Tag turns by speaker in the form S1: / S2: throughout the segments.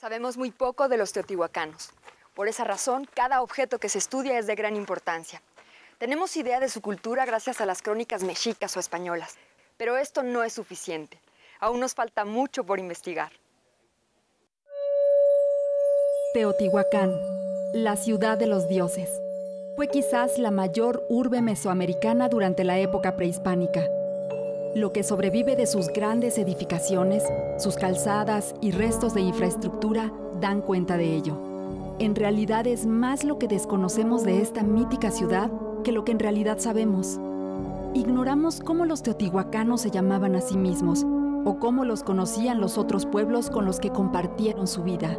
S1: Sabemos muy poco de los teotihuacanos. Por esa razón, cada objeto que se estudia es de gran importancia. Tenemos idea de su cultura gracias a las crónicas mexicas o españolas, pero esto no es suficiente. Aún nos falta mucho por investigar.
S2: Teotihuacán, la ciudad de los dioses. Fue quizás la mayor urbe mesoamericana durante la época prehispánica. Lo que sobrevive de sus grandes edificaciones, sus calzadas y restos de infraestructura dan cuenta de ello. En realidad es más lo que desconocemos de esta mítica ciudad que lo que en realidad sabemos. Ignoramos cómo los teotihuacanos se llamaban a sí mismos o cómo los conocían los otros pueblos con los que compartieron su vida.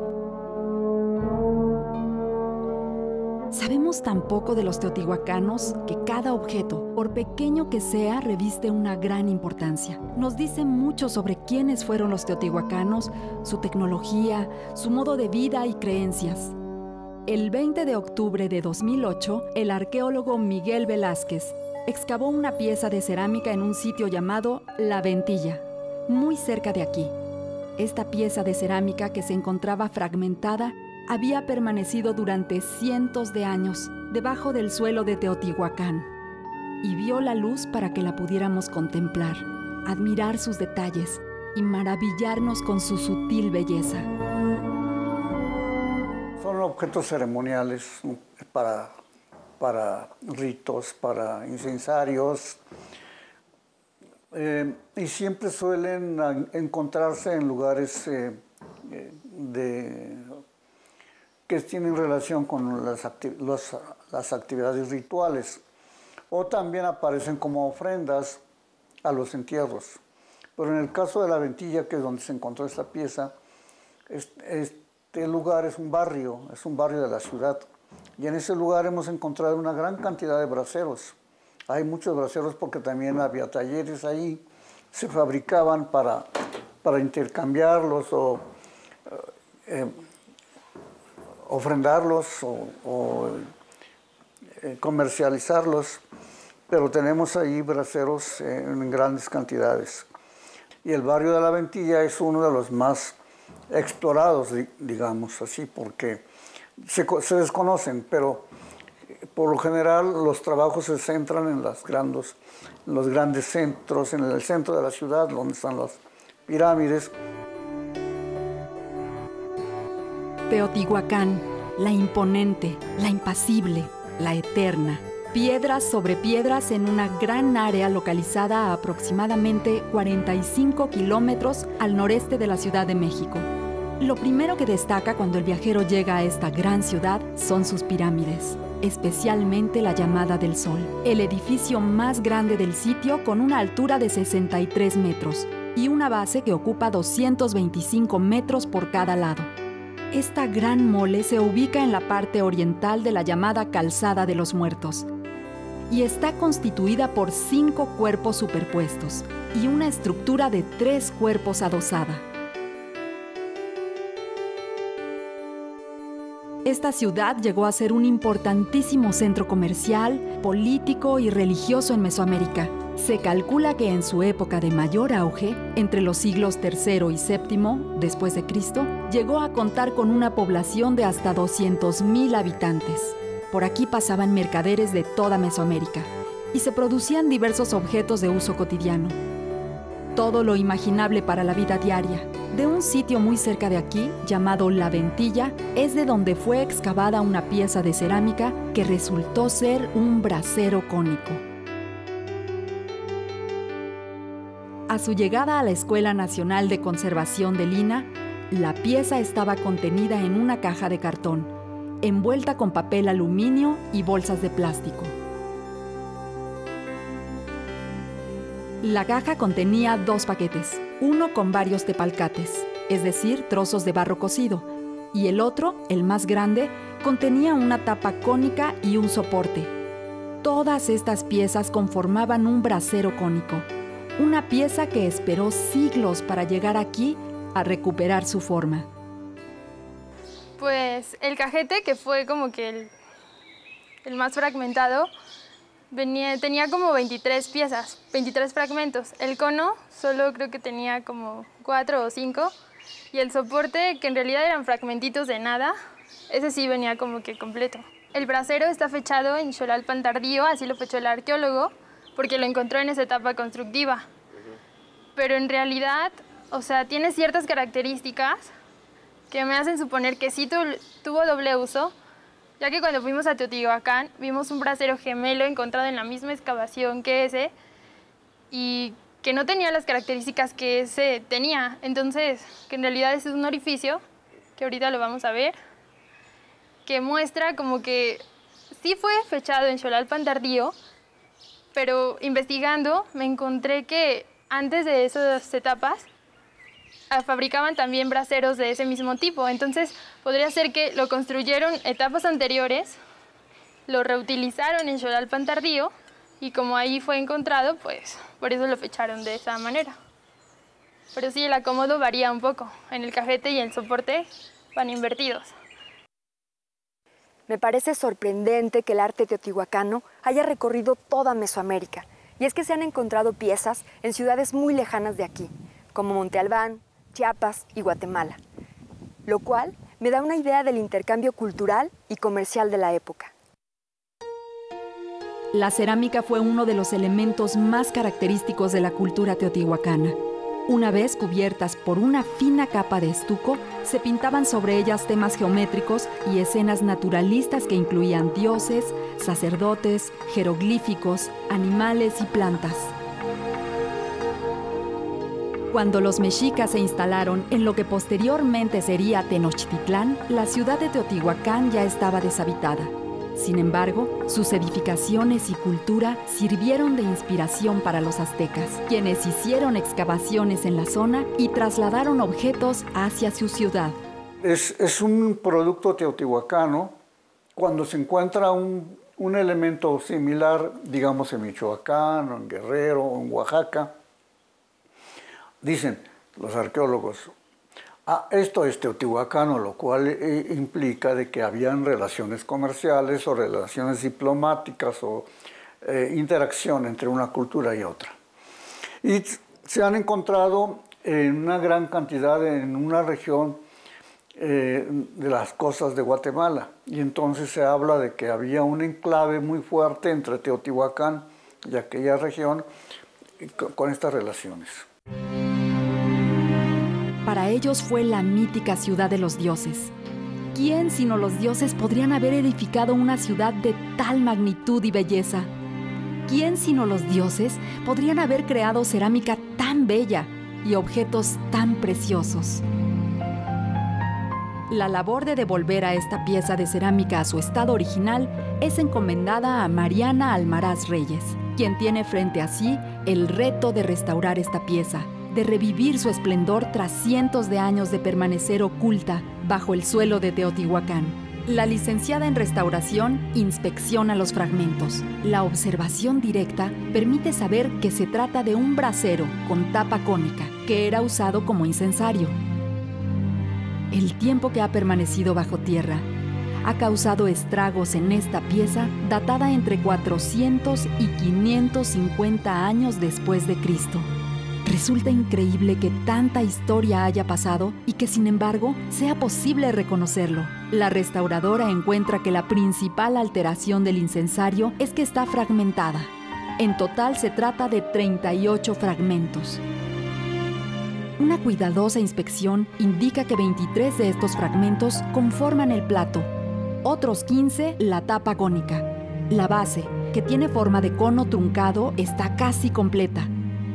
S2: Sabemos tan poco de los teotihuacanos que cada objeto, por pequeño que sea, reviste una gran importancia. Nos dice mucho sobre quiénes fueron los teotihuacanos, su tecnología, su modo de vida y creencias. El 20 de octubre de 2008, el arqueólogo Miguel Velázquez excavó una pieza de cerámica en un sitio llamado La Ventilla, muy cerca de aquí. Esta pieza de cerámica, que se encontraba fragmentada, había permanecido durante cientos de años debajo del suelo de Teotihuacán y vio la luz para que la pudiéramos contemplar, admirar sus detalles y maravillarnos con su sutil belleza.
S3: Son objetos ceremoniales para ritos, para incensarios, y siempre suelen encontrarse en lugares que tienen relación con las actividades rituales, o también aparecen como ofrendas a los entierros. Pero en el caso de La Ventilla, que es donde se encontró esta pieza, este lugar es un barrio de la ciudad, y en ese lugar hemos encontrado una gran cantidad de braseros. Hay muchos braseros porque también había talleres ahí, se fabricaban para intercambiarlos o ofrendarlos o comercializarlos, pero tenemos ahí braseros en grandes cantidades. Y el barrio de La Ventilla es uno de los más explorados, digamos así, porque se desconocen, pero por lo general los trabajos se centran en los grandes centros, en el centro de la ciudad, donde están las pirámides.
S2: Teotihuacán, la imponente, la impasible, la eterna. Piedras sobre piedras en una gran área localizada a aproximadamente 45 kilómetros al noreste de la Ciudad de México. Lo primero que destaca cuando el viajero llega a esta gran ciudad son sus pirámides, especialmente la llamada del Sol, el edificio más grande del sitio con una altura de 63 metros y una base que ocupa 225 metros por cada lado. Esta gran mole se ubica en la parte oriental de la llamada Calzada de los Muertos y está constituida por 5 cuerpos superpuestos y una estructura de 3 cuerpos adosada. Esta ciudad llegó a ser un importantísimo centro comercial, político y religioso en Mesoamérica. Se calcula que en su época de mayor auge, entre los siglos III y VII después de Cristo, llegó a contar con una población de hasta 200,000 habitantes. Por aquí pasaban mercaderes de toda Mesoamérica y se producían diversos objetos de uso cotidiano. Todo lo imaginable para la vida diaria. De un sitio muy cerca de aquí, llamado La Ventilla, es de donde fue excavada una pieza de cerámica que resultó ser un brasero cónico. A su llegada a la Escuela Nacional de Conservación de Lina, la pieza estaba contenida en una caja de cartón, envuelta con papel aluminio y bolsas de plástico. La caja contenía 2 paquetes, uno con varios tepalcates, es decir, trozos de barro cocido, y el otro, el más grande, contenía una tapa cónica y un soporte. Todas estas piezas conformaban un brasero cónico, una pieza que esperó siglos para llegar aquí a recuperar su forma.
S4: Pues el cajete, que fue como que el más fragmentado, tenía como 23 piezas, 23 fragmentos. El cono solo creo que tenía como 4 o 5 Y el soporte, que en realidad eran fragmentitos de nada, ese sí venía como que completo. El brasero está fechado en Xolalpan tardío, así lo fechó el arqueólogo, porque lo encontró en esa etapa constructiva. Pero en realidad, o sea, tiene ciertas características que me hacen suponer que sí tuvo doble uso, ya que cuando fuimos a Teotihuacán vimos un brasero gemelo encontrado en la misma excavación que ese y que no tenía las características que ese tenía. Entonces, que en realidad ese es un orificio, que ahorita lo vamos a ver, que muestra como que sí fue fechado en Xolalpan tardío, pero investigando me encontré que antes de esas etapas fabricaban también braseros de ese mismo tipo. Entonces podría ser que lo construyeron etapas anteriores, lo reutilizaron en Xolalpan tardío y como ahí fue encontrado, pues por eso lo fecharon de esa manera. Pero sí, el acomodo varía un poco. En el cajete y el soporte van invertidos.
S1: Me parece sorprendente que el arte teotihuacano haya recorrido toda Mesoamérica. Y es que se han encontrado piezas en ciudades muy lejanas de aquí, como Monte Albán, Chiapas y Guatemala, lo cual me da una idea del intercambio cultural y comercial de la época.
S2: La cerámica fue uno de los elementos más característicos de la cultura teotihuacana. Una vez cubiertas por una fina capa de estuco, se pintaban sobre ellas temas geométricos y escenas naturalistas que incluían dioses, sacerdotes, jeroglíficos, animales y plantas. Cuando los mexicas se instalaron en lo que posteriormente sería Tenochtitlán, la ciudad de Teotihuacán ya estaba deshabitada. Sin embargo, sus edificaciones y cultura sirvieron de inspiración para los aztecas, quienes hicieron excavaciones en la zona y trasladaron objetos hacia su ciudad.
S3: Es un producto teotihuacano cuando se encuentra un elemento similar, digamos en Michoacán, o en Guerrero, o en Oaxaca. Dicen los arqueólogos, esto es teotihuacano, lo cual implica de que habían relaciones comerciales o relaciones diplomáticas o interacción entre una cultura y otra. Y se han encontrado en una gran cantidad en una región de las costas de Guatemala. Y entonces se habla de que había un enclave muy fuerte entre Teotihuacán y aquella región con estas relaciones.
S2: Para ellos fue la mítica ciudad de los dioses. ¿Quién sino los dioses podrían haber edificado una ciudad de tal magnitud y belleza? ¿Quién sino los dioses podrían haber creado cerámica tan bella y objetos tan preciosos? La labor de devolver a esta pieza de cerámica a su estado original es encomendada a Mariana Almaraz Reyes, quien tiene frente a sí el reto de restaurar esta pieza, de revivir su esplendor tras cientos de años de permanecer oculta bajo el suelo de Teotihuacán. La licenciada en restauración inspecciona los fragmentos. La observación directa permite saber que se trata de un brasero con tapa cónica, que era usado como incensario. El tiempo que ha permanecido bajo tierra ha causado estragos en esta pieza datada entre 400 y 550 años después de Cristo. Resulta increíble que tanta historia haya pasado y que, sin embargo, sea posible reconocerlo. La restauradora encuentra que la principal alteración del incensario es que está fragmentada. En total se trata de 38 fragmentos. Una cuidadosa inspección indica que 23 de estos fragmentos conforman el plato, otros 15 la tapa cónica. La base, que tiene forma de cono truncado, está casi completa.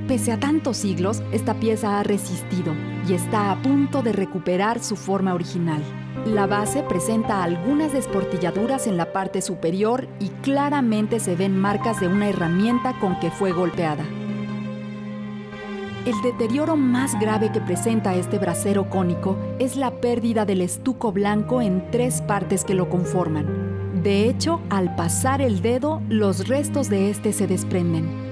S2: Pese a tantos siglos, esta pieza ha resistido y está a punto de recuperar su forma original. La base presenta algunas desportilladuras en la parte superior y claramente se ven marcas de una herramienta con que fue golpeada. El deterioro más grave que presenta este brasero cónico es la pérdida del estuco blanco en 3 partes que lo conforman. De hecho, al pasar el dedo, los restos de este se desprenden.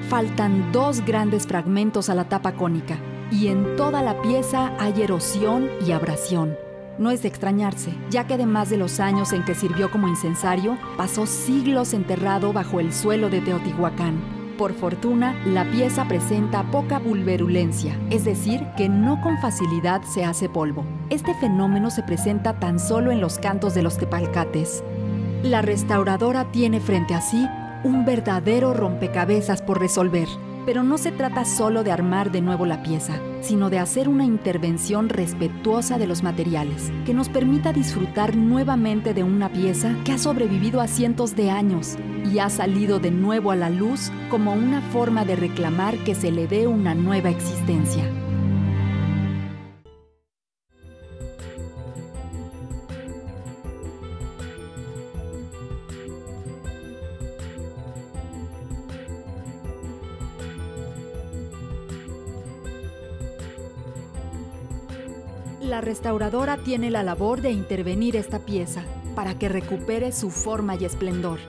S2: Faltan 2 grandes fragmentos a la tapa cónica y en toda la pieza hay erosión y abrasión. No es de extrañarse, ya que además de los años en que sirvió como incensario, pasó siglos enterrado bajo el suelo de Teotihuacán. Por fortuna, la pieza presenta poca pulverulencia, es decir, que no con facilidad se hace polvo. Este fenómeno se presenta tan solo en los cantos de los tepalcates. La restauradora tiene frente a sí un verdadero rompecabezas por resolver. Pero no se trata solo de armar de nuevo la pieza, sino de hacer una intervención respetuosa de los materiales, que nos permita disfrutar nuevamente de una pieza que ha sobrevivido a cientos de años y ha salido de nuevo a la luz como una forma de reclamar que se le dé una nueva existencia. La restauradora tiene la labor de intervenir esta pieza para que recupere su forma y esplendor.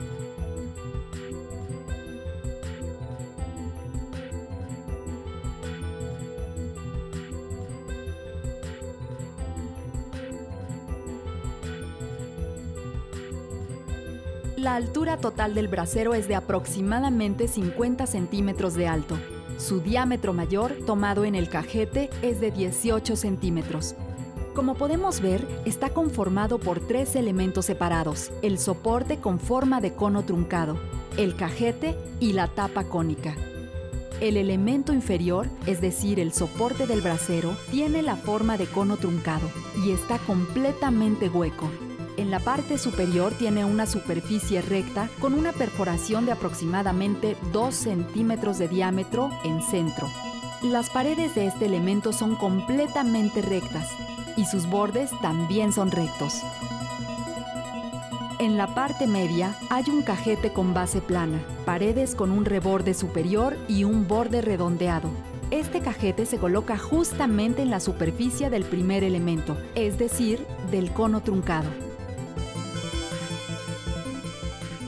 S2: La altura total del brasero es de aproximadamente 50 centímetros de alto. Su diámetro mayor, tomado en el cajete, es de 18 centímetros. Como podemos ver, está conformado por 3 elementos separados: el soporte con forma de cono truncado, el cajete y la tapa cónica. El elemento inferior, es decir, el soporte del brasero, tiene la forma de cono truncado y está completamente hueco. En la parte superior tiene una superficie recta con una perforación de aproximadamente 2 centímetros de diámetro en centro. Las paredes de este elemento son completamente rectas y sus bordes también son rectos. En la parte media hay un cajete con base plana, paredes con un reborde superior y un borde redondeado. Este cajete se coloca justamente en la superficie del primer elemento, es decir, del cono truncado.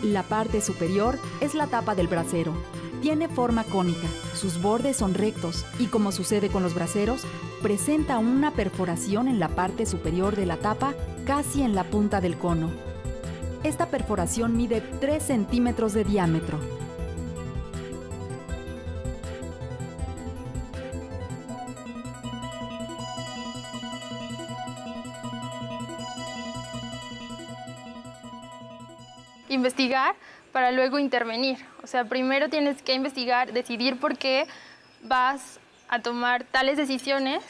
S2: La parte superior es la tapa del brasero. Tiene forma cónica, sus bordes son rectos y, como sucede con los braseros, presenta una perforación en la parte superior de la tapa, casi en la punta del cono. Esta perforación mide 3 centímetros de diámetro.
S4: Investigar para luego intervenir. O sea, primero tienes que investigar, decidir por qué vas a tomar tales decisiones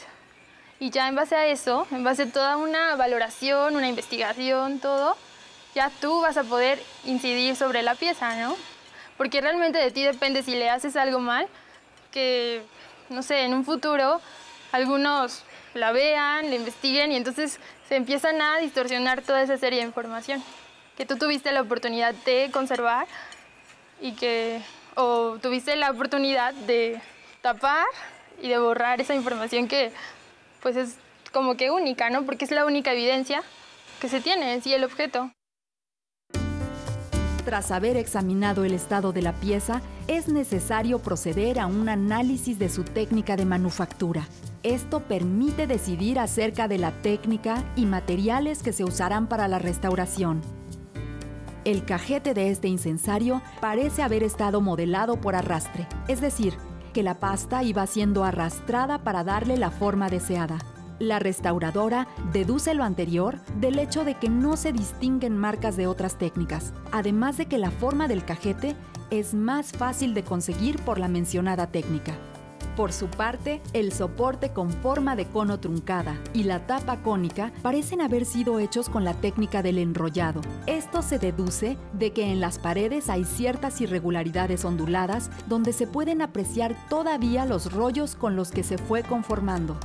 S4: y ya en base a eso, en base a toda una valoración, una investigación, todo, ya tú vas a poder incidir sobre la pieza, ¿no? Porque realmente de ti depende si le haces algo mal, que, no sé, en un futuro algunos la vean, la investiguen y entonces se empiezan a distorsionar toda esa serie de información que tú tuviste la oportunidad de conservar o tuviste la oportunidad de tapar y de borrar esa información que pues es como que única, ¿no? Porque es la única evidencia que se tiene en sí el objeto.
S2: Tras haber examinado el estado de la pieza, es necesario proceder a un análisis de su técnica de manufactura. Esto permite decidir acerca de la técnica y materiales que se usarán para la restauración. El cajete de este incensario parece haber estado modelado por arrastre, es decir, que la pasta iba siendo arrastrada para darle la forma deseada. La restauradora deduce lo anterior del hecho de que no se distinguen marcas de otras técnicas, además de que la forma del cajete es más fácil de conseguir por la mencionada técnica. Por su parte, el soporte con forma de cono truncada y la tapa cónica parecen haber sido hechos con la técnica del enrollado. Esto se deduce de que en las paredes hay ciertas irregularidades onduladas donde se pueden apreciar todavía los rollos con los que se fue conformando.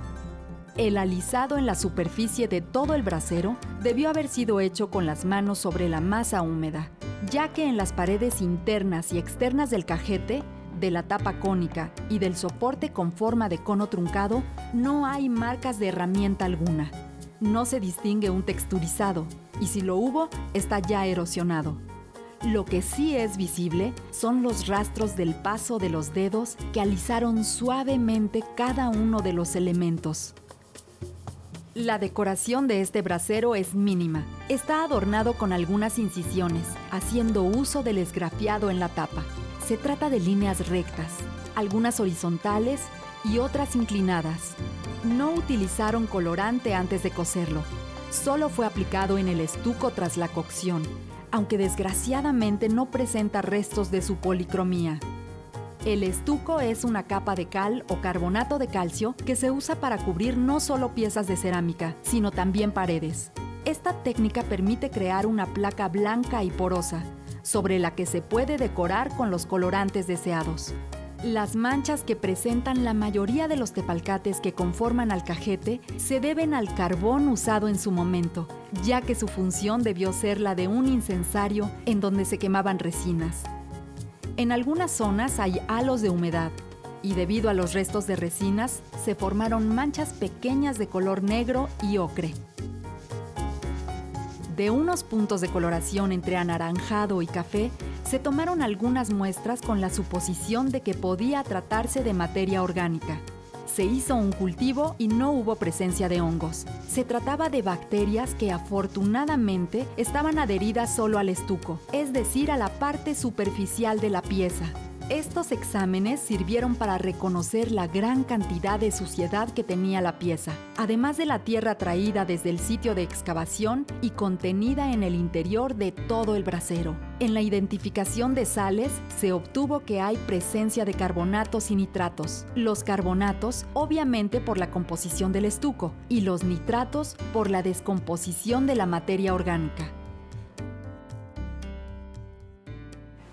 S2: El alisado en la superficie de todo el brasero debió haber sido hecho con las manos sobre la masa húmeda, ya que en las paredes internas y externas del cajete, de la tapa cónica y del soporte con forma de cono truncado, no hay marcas de herramienta alguna. No se distingue un texturizado, y si lo hubo, está ya erosionado. Lo que sí es visible son los rastros del paso de los dedos que alisaron suavemente cada uno de los elementos. La decoración de este brasero es mínima. Está adornado con algunas incisiones, haciendo uso del esgrafiado en la tapa. Se trata de líneas rectas, algunas horizontales y otras inclinadas. No utilizaron colorante antes de cocerlo. Solo fue aplicado en el estuco tras la cocción, aunque desgraciadamente no presenta restos de su policromía. El estuco es una capa de cal o carbonato de calcio que se usa para cubrir no solo piezas de cerámica, sino también paredes. Esta técnica permite crear una placa blanca y porosa, sobre la que se puede decorar con los colorantes deseados. Las manchas que presentan la mayoría de los tepalcates que conforman Alcajete se deben al carbón usado en su momento, ya que su función debió ser la de un incensario en donde se quemaban resinas. En algunas zonas hay halos de humedad y debido a los restos de resinas se formaron manchas pequeñas de color negro y ocre. De unos puntos de coloración entre anaranjado y café, se tomaron algunas muestras con la suposición de que podía tratarse de materia orgánica. Se hizo un cultivo y no hubo presencia de hongos. Se trataba de bacterias que afortunadamente estaban adheridas solo al estuco, es decir, a la parte superficial de la pieza. Estos exámenes sirvieron para reconocer la gran cantidad de suciedad que tenía la pieza, además de la tierra traída desde el sitio de excavación y contenida en el interior de todo el brasero. En la identificación de sales se obtuvo que hay presencia de carbonatos y nitratos. Los carbonatos, obviamente por la composición del estuco, y los nitratos por la descomposición de la materia orgánica.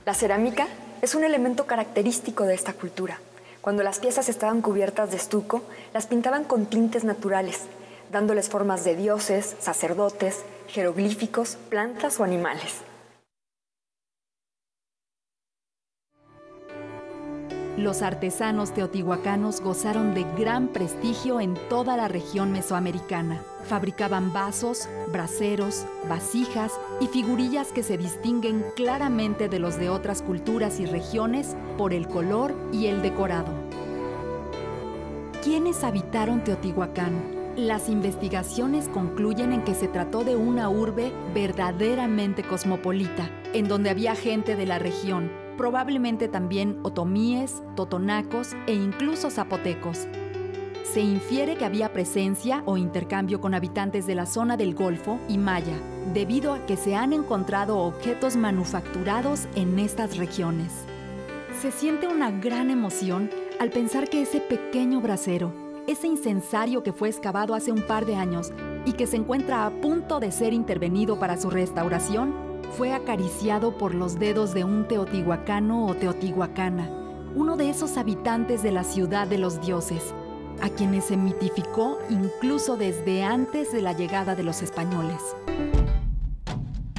S1: La cerámica es un elemento característico de esta cultura. Cuando las piezas estaban cubiertas de estuco, las pintaban con tintes naturales, dándoles formas de dioses, sacerdotes, jeroglíficos, plantas o animales.
S2: Los artesanos teotihuacanos gozaron de gran prestigio en toda la región mesoamericana. Fabricaban vasos, braseros, vasijas y figurillas que se distinguen claramente de los de otras culturas y regiones por el color y el decorado. ¿Quiénes habitaron Teotihuacán? Las investigaciones concluyen en que se trató de una urbe verdaderamente cosmopolita, en donde había gente de la región, probablemente también otomíes, totonacos e incluso zapotecos. Se infiere que había presencia o intercambio con habitantes de la zona del Golfo y Maya, debido a que se han encontrado objetos manufacturados en estas regiones. Se siente una gran emoción al pensar que ese pequeño brasero, ese incensario que fue excavado hace un par de años y que se encuentra a punto de ser intervenido para su restauración, fue acariciado por los dedos de un teotihuacano o teotihuacana, uno de esos habitantes de la ciudad de los dioses, a quienes se mitificó incluso desde antes de la llegada de los españoles.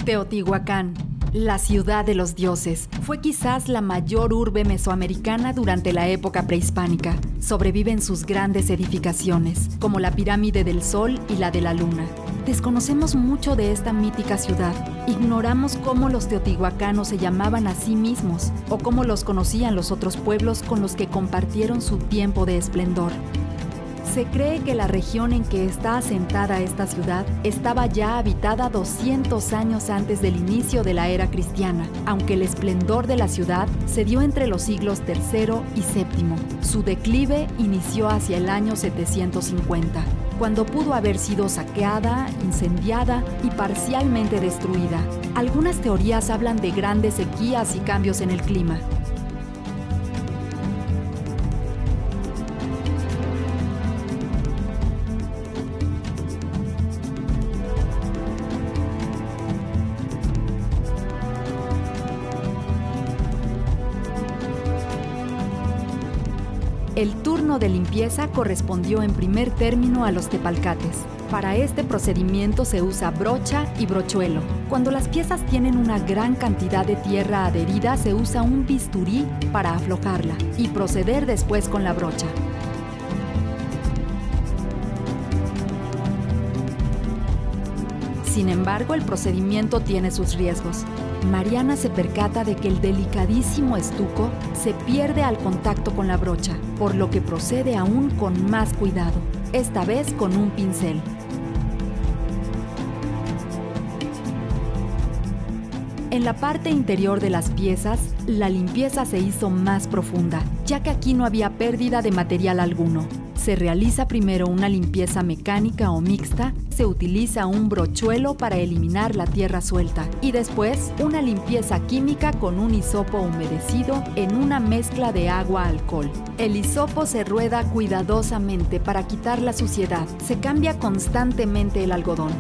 S2: Teotihuacán, la ciudad de los dioses, fue quizás la mayor urbe mesoamericana durante la época prehispánica. Sobreviven sus grandes edificaciones, como la pirámide del Sol y la de la Luna. Desconocemos mucho de esta mítica ciudad. Ignoramos cómo los teotihuacanos se llamaban a sí mismos o cómo los conocían los otros pueblos con los que compartieron su tiempo de esplendor. Se cree que la región en que está asentada esta ciudad estaba ya habitada 200 años antes del inicio de la era cristiana, aunque el esplendor de la ciudad se dio entre los siglos III y VII. Su declive inició hacia el año 750, cuando pudo haber sido saqueada, incendiada y parcialmente destruida. Algunas teorías hablan de grandes sequías y cambios en el clima. El turno de limpieza correspondió en primer término a los tepalcates. Para este procedimiento se usa brocha y brochuelo. Cuando las piezas tienen una gran cantidad de tierra adherida, se usa un bisturí para aflojarla y proceder después con la brocha. Sin embargo, el procedimiento tiene sus riesgos. Mariana se percata de que el delicadísimo estuco se pierde al contacto con la brocha, por lo que procede aún con más cuidado, esta vez con un pincel. En la parte interior de las piezas, la limpieza se hizo más profunda, ya que aquí no había pérdida de material alguno. Se realiza primero una limpieza mecánica o mixta, se utiliza un brochuelo para eliminar la tierra suelta y después una limpieza química con un hisopo humedecido en una mezcla de agua-alcohol. El hisopo se rueda cuidadosamente para quitar la suciedad. Se cambia constantemente el algodón.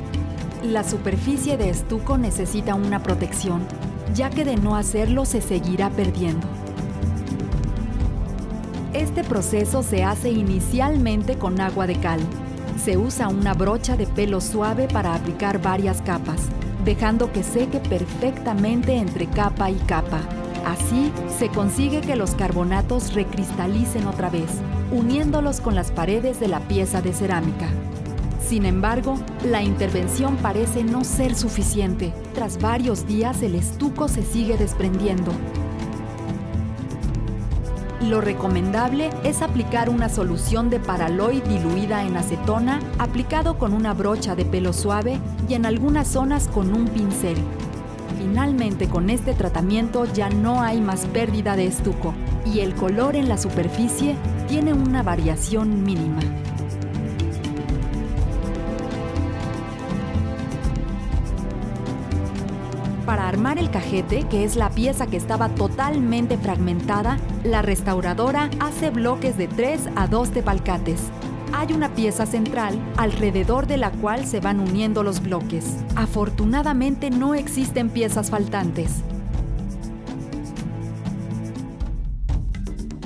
S2: La superficie de estuco necesita una protección, ya que de no hacerlo se seguirá perdiendo. Este proceso se hace inicialmente con agua de cal. Se usa una brocha de pelo suave para aplicar varias capas, dejando que seque perfectamente entre capa y capa. Así, se consigue que los carbonatos recristalicen otra vez, uniéndolos con las paredes de la pieza de cerámica. Sin embargo, la intervención parece no ser suficiente. Tras varios días, el estuco se sigue desprendiendo. Lo recomendable es aplicar una solución de Paraloid diluida en acetona, aplicado con una brocha de pelo suave y en algunas zonas con un pincel. Finalmente, con este tratamiento ya no hay más pérdida de estuco y el color en la superficie tiene una variación mínima. Para armar el cajete, que es la pieza que estaba totalmente fragmentada, la restauradora hace bloques de 3 a 2 tepalcates. Hay una pieza central alrededor de la cual se van uniendo los bloques. Afortunadamente no existen piezas faltantes.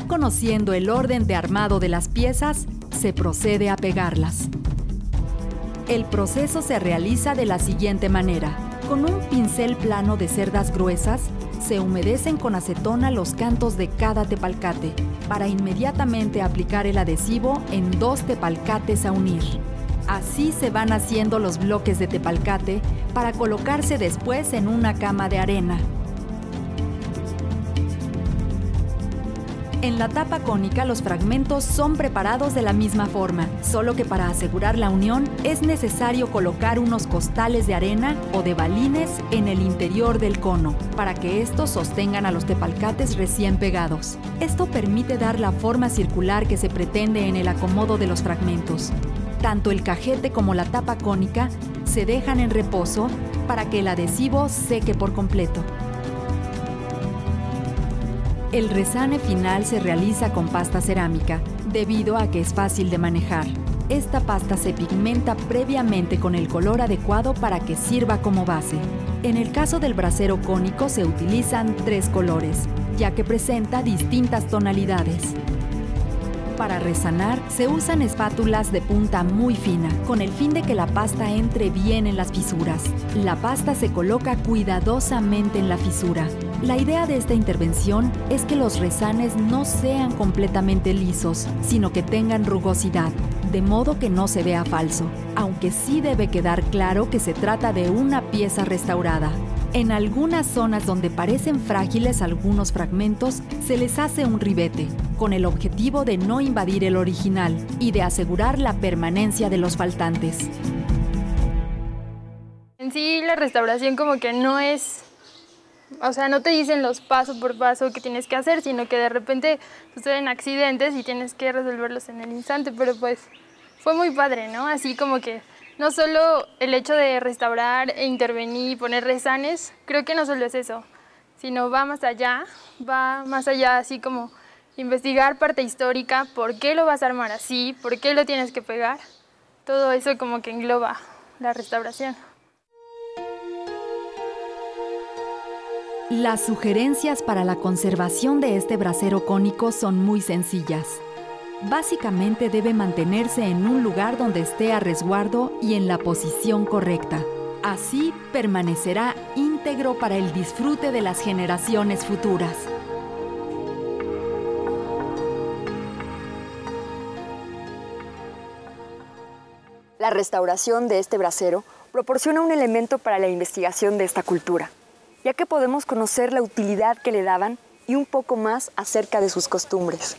S2: Conociendo el orden de armado de las piezas, se procede a pegarlas. El proceso se realiza de la siguiente manera. Con un pincel plano de cerdas gruesas, se humedecen con acetona los cantos de cada tepalcate, para inmediatamente aplicar el adhesivo en 2 tepalcates a unir. Así se van haciendo los bloques de tepalcate para colocarse después en una cama de arena. En la tapa cónica los fragmentos son preparados de la misma forma, solo que para asegurar la unión es necesario colocar unos costales de arena o de balines en el interior del cono, para que estos sostengan a los tepalcates recién pegados. Esto permite dar la forma circular que se pretende en el acomodo de los fragmentos. Tanto el cajete como la tapa cónica se dejan en reposo para que el adhesivo seque por completo. El resane final se realiza con pasta cerámica, debido a que es fácil de manejar. Esta pasta se pigmenta previamente con el color adecuado para que sirva como base. En el caso del brasero cónico se utilizan 3 colores, ya que presenta distintas tonalidades. Para resanar, se usan espátulas de punta muy fina, con el fin de que la pasta entre bien en las fisuras. La pasta se coloca cuidadosamente en la fisura. La idea de esta intervención es que los resanes no sean completamente lisos, sino que tengan rugosidad, de modo que no se vea falso, aunque sí debe quedar claro que se trata de una pieza restaurada. En algunas zonas donde parecen frágiles algunos fragmentos, se les hace un ribete, con el objetivo de no invadir el original y de asegurar la permanencia de los faltantes.
S4: En sí, la restauración como que no es... O sea, no te dicen los paso por paso que tienes que hacer, sino que de repente suceden accidentes y tienes que resolverlos en el instante, pero pues fue muy padre, ¿no? Así como que no solo el hecho de restaurar e intervenir y poner resanes, creo que no solo es eso, sino va más allá así como investigar parte histórica, por qué lo vas a armar así, por qué lo tienes que pegar, todo eso como que engloba la restauración.
S2: Las sugerencias para la conservación de este brasero cónico son muy sencillas. Básicamente debe mantenerse en un lugar donde esté a resguardo y en la posición correcta. Así permanecerá íntegro para el disfrute de las generaciones futuras.
S1: La restauración de este brasero proporciona un elemento para la investigación de esta cultura, ya que podemos conocer la utilidad que le daban y un poco más acerca de sus costumbres.